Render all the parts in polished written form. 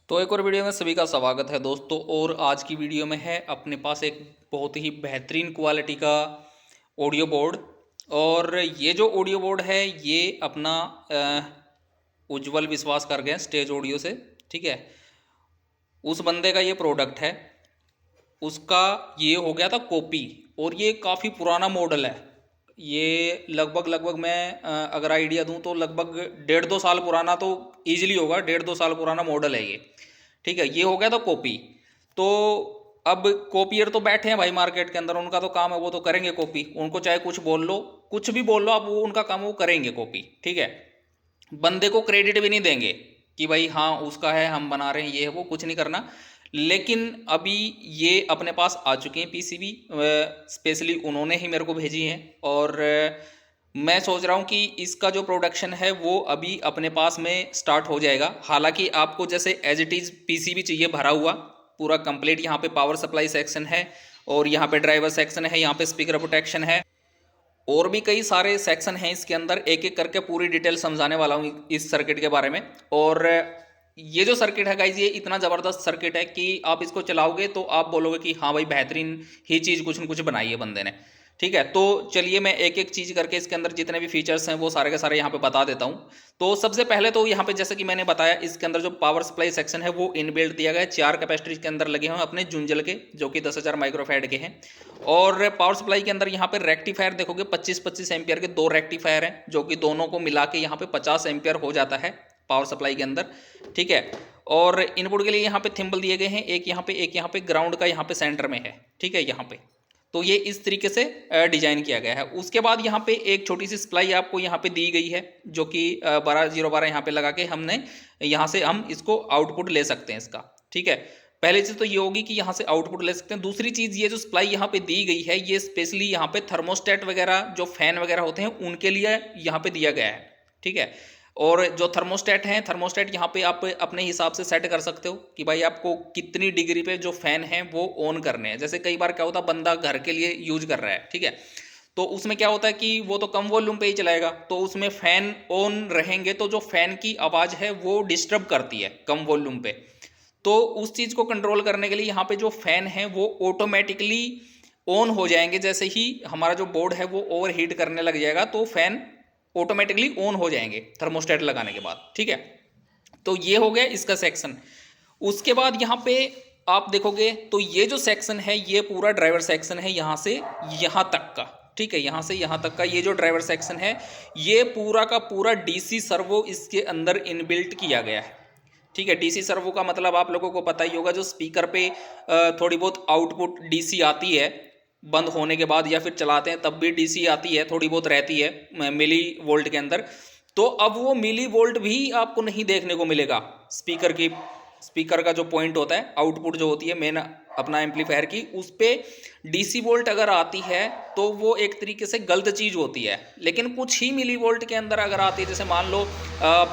तो एक और वीडियो में सभी का स्वागत है दोस्तों। और आज की वीडियो में है अपने पास एक बहुत ही बेहतरीन क्वालिटी का ऑडियो बोर्ड। और ये जो ऑडियो बोर्ड है ये अपना उज्जवल विश्वास कर गए स्टेज ऑडियो से। ठीक है, उस बंदे का ये प्रोडक्ट है, उसका ये हो गया था कॉपी। और ये काफ़ी पुराना मॉडल है। ये लगभग मैं अगर आइडिया दूं तो लगभग 1.5-2 साल पुराना तो ईजिली होगा। 1.5-2 साल पुराना मॉडल है ये। ठीक है, ये हो गया था कॉपी। तो अब कॉपियर तो बैठे हैं भाई मार्केट के अंदर, उनका तो काम है, वो तो करेंगे कॉपी। उनको चाहे कुछ बोल लो, कुछ भी बोल लो आप, वो उनका काम है, वो करेंगे कॉपी। ठीक है, बंदे को क्रेडिट भी नहीं देंगे कि भाई हाँ उसका है, हम बना रहे हैं, ये है वो, कुछ नहीं करना। लेकिन अभी ये अपने पास आ चुके हैं पीसीबी, स्पेशली उन्होंने ही मेरे को भेजी हैं। और मैं सोच रहा हूँ कि इसका जो प्रोडक्शन है वो अभी अपने पास में स्टार्ट हो जाएगा। हालांकि आपको जैसे एज इट इज़ पीसीबी चाहिए भरा हुआ पूरा कंप्लीट। यहाँ पे पावर सप्लाई सेक्शन है, और यहाँ पे ड्राइवर सेक्शन है, यहाँ पे स्पीकर प्रोटेक्शन है, और भी कई सारे सेक्शन हैं इसके अंदर। एक एक करके पूरी डिटेल समझाने वाला हूँ इस सर्किट के बारे में। और ये जो सर्किट है गाइज, ये इतना ज़बरदस्त सर्किट है कि आप इसको चलाओगे तो आप बोलोगे कि हाँ भाई बेहतरीन ही चीज़ कुछ न कुछ बनाई है बंदे ने। ठीक है, तो चलिए मैं एक एक चीज़ करके इसके अंदर जितने भी फीचर्स हैं वो सारे के सारे यहाँ पे बता देता हूँ। तो सबसे पहले तो यहाँ पे जैसे कि मैंने बताया, इसके अंदर जो पावर सप्लाई सेक्शन है वो इनबिल्ट दिया गया है। 4 कैपेसिटर इसके अंदर लगे हुए हैं अपने जुंजल के, जो कि 10,000 माइक्रोफैड के हैं। और पावर सप्लाई के अंदर यहाँ पे रेक्टिफायर देखोगे 25-25 एम्पियर के 2 रेक्टिफायर हैं, जो कि दोनों को मिला के यहाँ पे 50 एम्पियर हो जाता है पावर सप्लाई के अंदर। ठीक है, और इनपुट के लिए यहाँ पे थिम्बल दिए गए हैं, एक यहाँ पे ग्राउंड का यहाँ पे सेंटर में है। ठीक है, यहाँ पे तो ये इस तरीके से डिजाइन किया गया है। उसके बाद यहाँ पे एक छोटी सी सप्लाई आपको यहाँ पे दी गई है, जो कि 12-0-12 यहाँ पे लगा के हमने यहाँ से हम इसको आउटपुट ले सकते हैं इसका। ठीक है, पहली चीज़ तो ये होगी कि यहाँ से आउटपुट ले सकते हैं। दूसरी चीज़, ये जो सप्लाई यहाँ पे दी गई है ये स्पेशली यहाँ पे थर्मोस्टेट वगैरह जो फैन वगैरह होते हैं उनके लिए यहाँ पे दिया गया है। ठीक है, और जो थर्मोस्टेट हैं, थर्मोस्टेट यहाँ पे आप अपने हिसाब से सेट कर सकते हो कि भाई आपको कितनी डिग्री पे जो फैन है वो ऑन करने हैं। जैसे कई बार क्या होता है, बंदा घर के लिए यूज कर रहा है, ठीक है, तो उसमें क्या होता है कि वो तो कम वॉल्यूम पे ही चलाएगा, तो उसमें फैन ऑन रहेंगे तो जो फैन की आवाज़ है वो डिस्टर्ब करती है कम वॉल्यूम पे। तो उस चीज़ को कंट्रोल करने के लिए यहाँ पे जो फैन है वो ऑटोमेटिकली ऑन हो जाएंगे। जैसे ही हमारा जो बोर्ड है वो ओवर हीट करने लग जाएगा तो फैन ऑटोमेटिकली ऑन हो जाएंगे थर्मोस्टेट लगाने के बाद। ठीक है, तो ये हो गया इसका सेक्शन। उसके बाद यहाँ पे आप देखोगे तो ये जो सेक्शन है ये पूरा ड्राइवर सेक्शन है, यहाँ से यहाँ तक का। ठीक है, यहाँ से यहाँ तक का ये जो ड्राइवर सेक्शन है ये पूरा का पूरा डीसी सर्वो इसके अंदर इनबिल्ट किया गया है। ठीक है, डीसी सर्वो का मतलब आप लोगों को पता ही होगा, जो स्पीकर पे थोड़ी बहुत आउटपुट डीसी आती है बंद होने के बाद, या फिर चलाते हैं तब भी डीसी आती है, थोड़ी बहुत रहती है मिली वोल्ट के अंदर। तो अब वो मिली वोल्ट भी आपको नहीं देखने को मिलेगा स्पीकर की। स्पीकर का जो पॉइंट होता है, आउटपुट जो होती है मेन अपना एम्पलीफायर की, उस पर डीसी वोल्ट अगर आती है तो वो एक तरीके से गलत चीज़ होती है। लेकिन कुछ ही मिली वोल्ट के अंदर अगर आती है, जैसे मान लो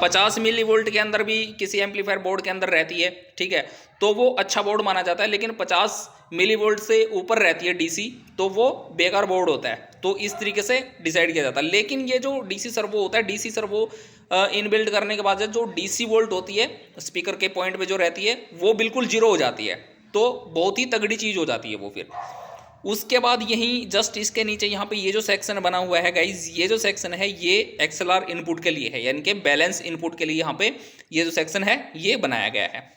50 मिली वोल्ट के अंदर भी किसी एम्पलीफायर बोर्ड के अंदर रहती है, ठीक है, तो वो अच्छा बोर्ड माना जाता है। लेकिन 50 मिली वोल्ट से ऊपर रहती है डीसी तो वो बेकार बोर्ड होता है। तो इस तरीके से डिसाइड किया जाता है। लेकिन ये जो डीसी सर्वो होता है, डीसी सर्वो इनबिल्ट करने के बाद जो डीसी वोल्ट होती है स्पीकर के पॉइंट पे जो रहती है वो बिल्कुल जीरो हो जाती है। तो बहुत ही तगड़ी चीज़ हो जाती है वो। फिर उसके बाद यहीं जस्ट इसके नीचे यहाँ पे ये जो सेक्शन बना हुआ है गाइज, ये जो सेक्शन है ये एक्सएलआर इनपुट के लिए है, यानी कि बैलेंस इनपुट के लिए यहाँ पे ये जो सेक्शन है ये बनाया गया है।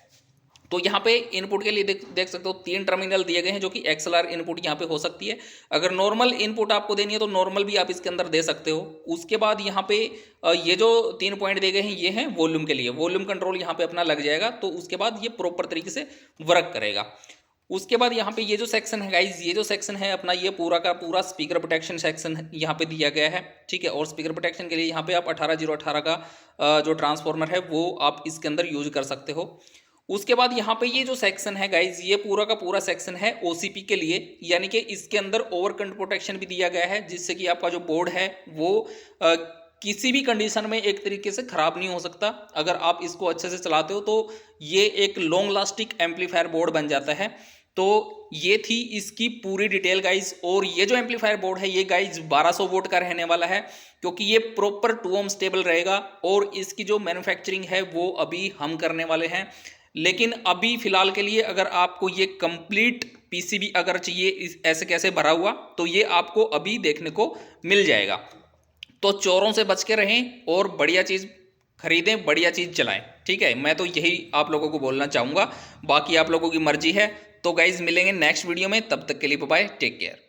तो यहाँ पे इनपुट के लिए देख सकते हो 3 टर्मिनल दिए गए हैं, जो कि एक्सएलआर इनपुट यहाँ पे हो सकती है। अगर नॉर्मल इनपुट आपको देनी है तो नॉर्मल भी आप इसके अंदर दे सकते हो। उसके बाद यहाँ पे ये जो 3 पॉइंट दिए गए हैं ये हैं वॉल्यूम के लिए, वॉल्यूम कंट्रोल यहाँ पे अपना लग जाएगा। तो उसके बाद ये प्रॉपर तरीके से वर्क करेगा। उसके बाद यहाँ पे ये जो सेक्शन है गाइज, ये जो सेक्शन है अपना ये पूरा का पूरा स्पीकर प्रोटेक्शन सेक्शन यहाँ पे दिया गया है। ठीक है, और स्पीकर प्रोटेक्शन के लिए यहाँ पे आप 18018 का जो ट्रांसफॉर्मर है वो आप इसके अंदर यूज कर सकते हो। उसके बाद यहाँ पे ये जो सेक्शन है गाइज, ये पूरा का पूरा सेक्शन है ओसीपी के लिए, यानी कि इसके अंदर ओवरकरंट प्रोटेक्शन भी दिया गया है, जिससे कि आपका जो बोर्ड है वो किसी भी कंडीशन में एक तरीके से ख़राब नहीं हो सकता। अगर आप इसको अच्छे से चलाते हो तो ये एक लॉन्ग लास्टिक एम्पलीफायर बोर्ड बन जाता है। तो ये थी इसकी पूरी डिटेल गाइज। और ये जो एम्पलीफायर बोर्ड है ये गाइज 1200 वोल्ट का रहने वाला है, क्योंकि ये प्रॉपर 2 ओम स्टेबल रहेगा। और इसकी जो मैन्युफैक्चरिंग है वो अभी हम करने वाले हैं। लेकिन अभी फ़िलहाल के लिए अगर आपको ये कंप्लीट पीसीबी अगर चाहिए ऐसे कैसे भरा हुआ, तो ये आपको अभी देखने को मिल जाएगा। तो चोरों से बच के रहें और बढ़िया चीज़ खरीदें, बढ़िया चीज़ चलाएं। ठीक है, मैं तो यही आप लोगों को बोलना चाहूँगा, बाकी आप लोगों की मर्जी है। तो गाइज़ मिलेंगे नेक्स्ट वीडियो में, तब तक के लिए बाय बाय, टेक केयर।